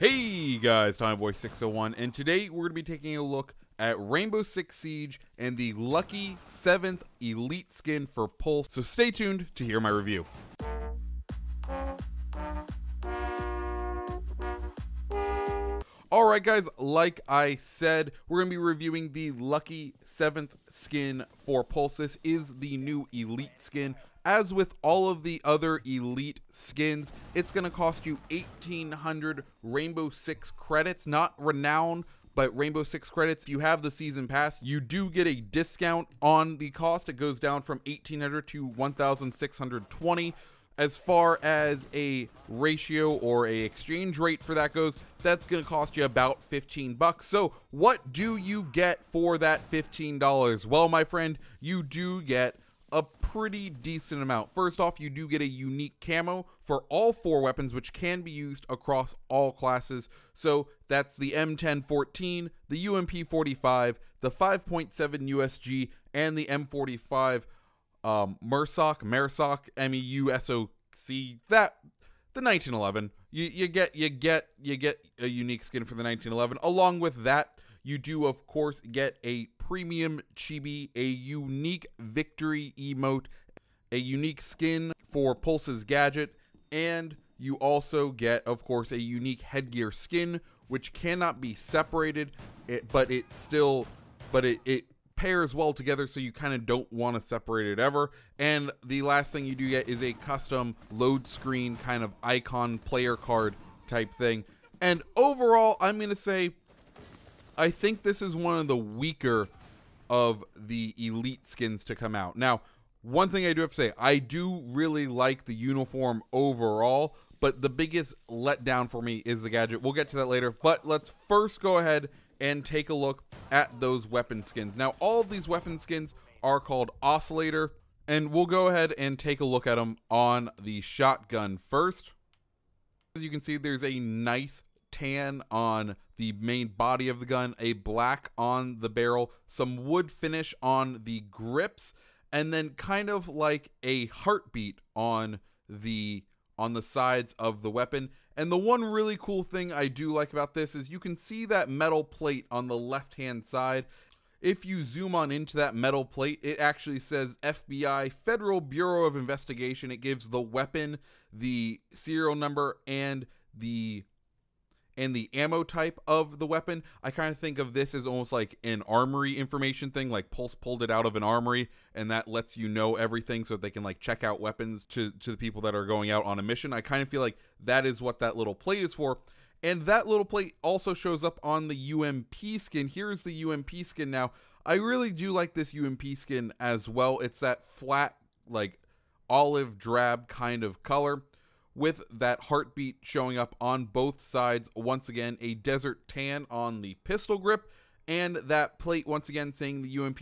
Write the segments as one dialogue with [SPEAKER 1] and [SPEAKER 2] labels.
[SPEAKER 1] Hey guys, TimeBoy601, and today we're going to be taking a look at Rainbow Six Siege and the lucky 7th Elite skin for Pulse, so stay tuned to hear my review. Alright guys, like I said, we're going to be reviewing the lucky 7th skin for Pulse. This is the new Elite skin. As with all of the other Elite skins, it's going to cost you 1,800 Rainbow Six credits, not Renown, but Rainbow Six credits. If you have the season pass, you do get a discount on the cost. It goes down from 1,800 to 1,620. As far as a ratio or a exchange rate for that goes, that's going to cost you about 15 bucks. So what do you get for that $15? Well, my friend, you do get a pretty decent amount. First off, you do get a unique camo for all 4 weapons, which can be used across all classes. So that's the M1014, the UMP45, the 5.7 USG, and the M45 Mersoc, MEUSOC, that the 1911. You get a unique skin for the 1911. Along with that, you do of course get a premium chibi, a unique victory emote, a unique skin for Pulse's gadget, and you also get of course a unique headgear skin which cannot be separated, but it pairs well together, so you kind of don't want to separate it ever. And the last thing you do get is a custom load screen kind of icon player card type thing. And overall, I'm gonna say I think this is one of the weaker of the Elite skins to come out. Now, one thing I do have to say, I do really like the uniform overall, but the biggest letdown for me is the gadget. We'll get to that later, but let's first go ahead and take a look at those weapon skins. Now, all of these weapon skins are called Oscillator, and we'll go ahead and take a look at them on the shotgun first. As you can see, there's a nice tan on the main body of the gun, a black on the barrel, some wood finish on the grips, and then kind of like a heartbeat on the sides of the weapon. And the one really cool thing I do like about this is you can see that metal plate on the left hand side. If you zoom on into that metal plate, it actually says FBI, Federal Bureau of Investigation. It gives the weapon, the serial number, and the ammo type of the weapon. I kind of think of this as almost like an armory information thing, like Pulse pulled it out of an armory, and that lets you know everything so that they can like check out weapons to the people that are going out on a mission. I kind of feel like that is what that little plate is for. And that little plate also shows up on the UMP skin. Here's the UMP skin now. I really do like this UMP skin as well. It's that flat, like olive drab kind of color, with that heartbeat showing up on both sides. Once again, a desert tan on the pistol grip, and that plate once again saying the UMP,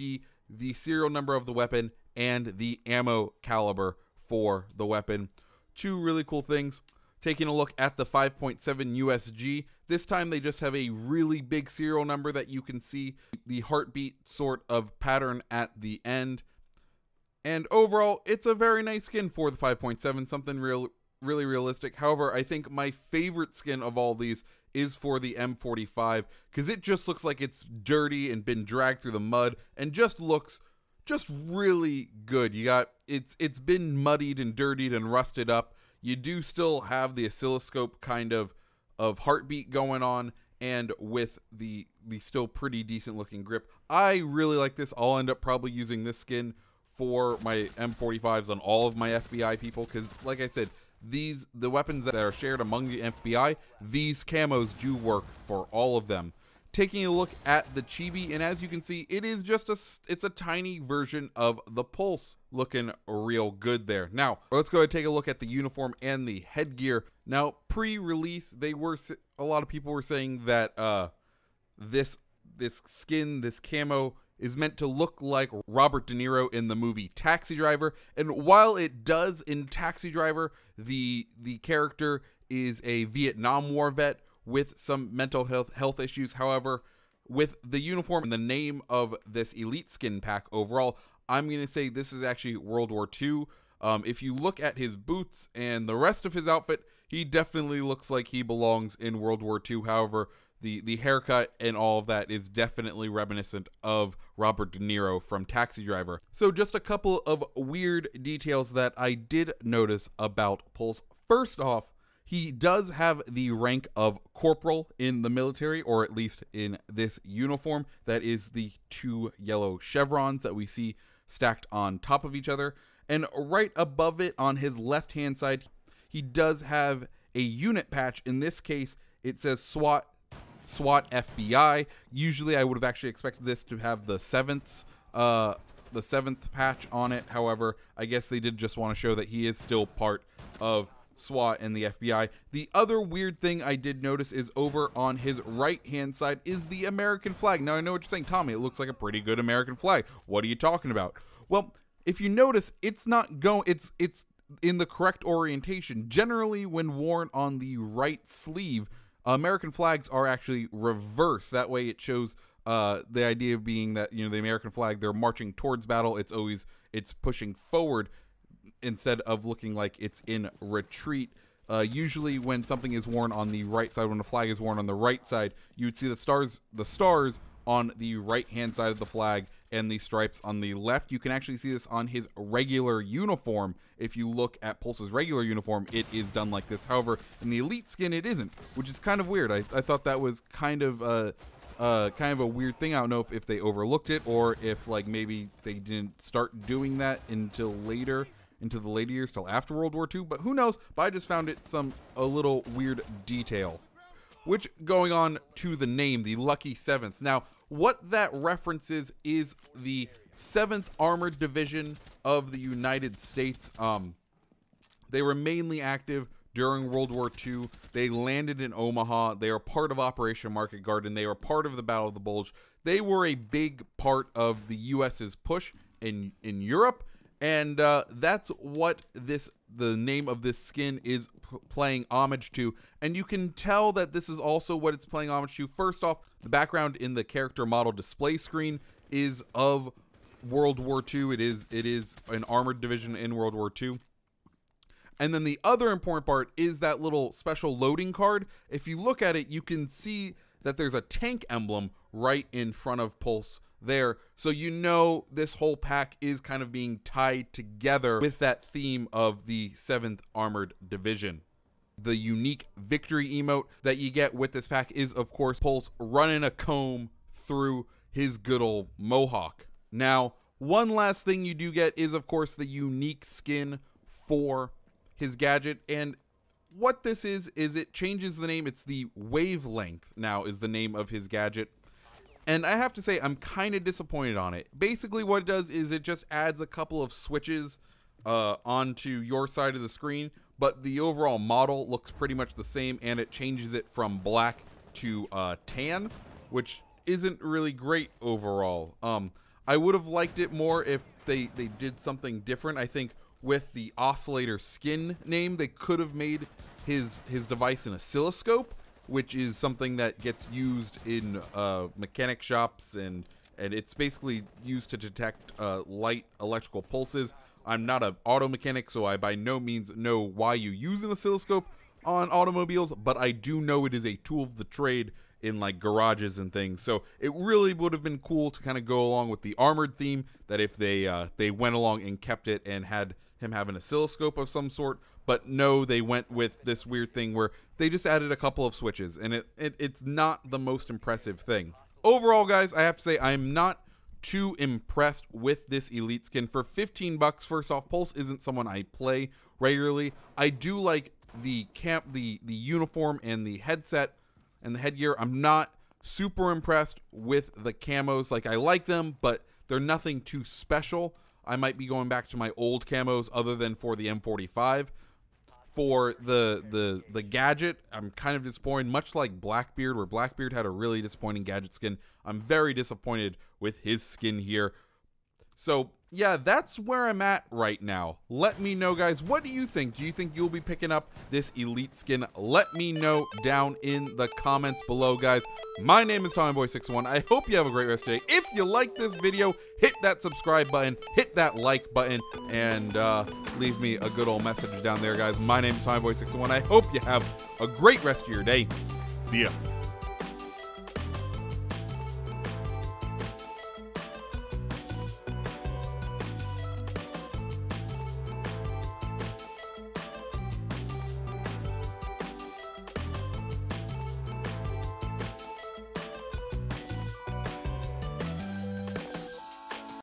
[SPEAKER 1] the serial number of the weapon, and the ammo caliber for the weapon. Two really cool things. Taking a look at the 5.7 USG, this time they just have a really big serial number that you can see the heartbeat sort of pattern at the end. And overall, it's a very nice skin for the 5.7, something really realistic. However, I think my favorite skin of all these is for the M45, because it just looks like it's dirty and been dragged through the mud and just looks just really good. You got it's been muddied and dirtied and rusted up. You do still have the oscilloscope kind of heartbeat going on, and with the still pretty decent looking grip. I really like this. I'll end up probably using this skin for my M45s on all of my FBI people, because like I said, the weapons that are shared among the FBI, these camos do work for all of them. Taking a look at the chibi, and as you can see, it is just it's a tiny version of the Pulse, looking real good there. Now let's go ahead and take a look at the uniform and the headgear. Now, pre-release, a lot of people were saying that this skin, this camo, is meant to look like Robert De Niro in the movie Taxi Driver. And while it does in Taxi Driver, the character is a Vietnam War vet with some mental health issues. However, with the uniform and the name of this Elite skin pack overall, I'm going to say this is actually World War II. If you look at his boots and the rest of his outfit, he definitely looks like he belongs in World War II. However, the haircut and all of that is definitely reminiscent of Robert De Niro from Taxi Driver. So just a couple of weird details that I did notice about Pulse. First off, he does have the rank of corporal in the military, or at least in this uniform. That is the 2 yellow chevrons that we see stacked on top of each other. And right above it on his left-hand side, he does have a unit patch. In this case, it says SWAT FBI. Usually I would have actually expected this to have the 7th patch on it. However, I guess they did just want to show that he is still part of SWAT and the FBI. The other weird thing I did notice is over on his right hand side is the American flag. Now I know what you're saying, Tommy, it looks like a pretty good American flag. What are you talking about? Well, if you notice, it's not going, it's in the correct orientation. Generally, when worn on the right sleeve, American flags are actually reversed. That way it shows the idea being that, you know, the American flag, they're marching towards battle. It's pushing forward instead of looking like it's in retreat. Usually when something is worn on the right side, when a flag is worn on the right side, you would see the stars on the right hand side of the flag and the stripes on the left. You can actually see this on his regular uniform. If you look at Pulse's regular uniform, it is done like this. However, in the elite skin, it isn't, which is kind of weird. I thought that was kind of a weird thing. I don't know if they overlooked it, or if like maybe they didn't start doing that until later, into the later years, till after World War II, but who knows. But I just found it a little weird detail. Which, going on to the name, the Lucky 7th. Now, what that references is the 7th Armored Division of the United States. They were mainly active during World War II. They landed in Omaha. They are part of Operation Market Garden. They were part of the Battle of the Bulge. They were a big part of the U.S.'s push in Europe. And that's what the name of this skin is playing homage to. And you can tell that this is also what it's playing homage to. First off, the background in the character model display screen is of World War II. It is an armored division in World War II. And then the other important part is that little special loading card. If you look at it, you can see that there's a tank emblem right in front of Pulse there, so you know this whole pack is kind of being tied together with that theme of the 7th Armored Division. The unique victory emote that you get with this pack is, of course, Pulse running a comb through his good old mohawk. Now, one last thing you do get is, of course, the unique skin for his gadget, and what this is it changes the name. It's the Wavelength now is the name of his gadget. And I have to say, I'm kind of disappointed on it. Basically, what it does is it just adds a couple of switches onto your side of the screen, but the overall model looks pretty much the same, and it changes it from black to tan, which isn't really great overall. I would have liked it more if they did something different. I think with the Oscillator skin name, they could have made his device an oscilloscope, which is something that gets used in mechanic shops, and it's basically used to detect light electrical pulses. I'm not an auto mechanic, so I by no means know why you use an oscilloscope on automobiles, but I do know it is a tool of the trade in like garages and things. So it really would have been cool to kind of go along with the armored theme, that if they went along and kept it and had him have an oscilloscope of some sort. But no, they went with this weird thing where they just added a couple of switches, and it's not the most impressive thing. Overall, guys, I have to say I'm not too impressed with this elite skin. For 15 bucks, first off, Pulse isn't someone I play regularly. I do like the uniform and the headset and the headgear. I'm not super impressed with the camos. Like, I like them, but they're nothing too special. I might be going back to my old camos other than for the M45. For the gadget, I'm kind of disappointed, much like Blackbeard, where Blackbeard had a really disappointing gadget skin. I'm very disappointed with his skin here. So yeah, that's where I'm at right now. Let me know, guys, what do you think? Do you think you'll be picking up this elite skin? Let me know down in the comments below, guys. My name is TommyBoy61. I hope you have a great rest of your day. If you like this video, hit that subscribe button, hit that like button, and leave me a good old message down there, guys. My name is TommyBoy61. I hope you have a great rest of your day. See ya.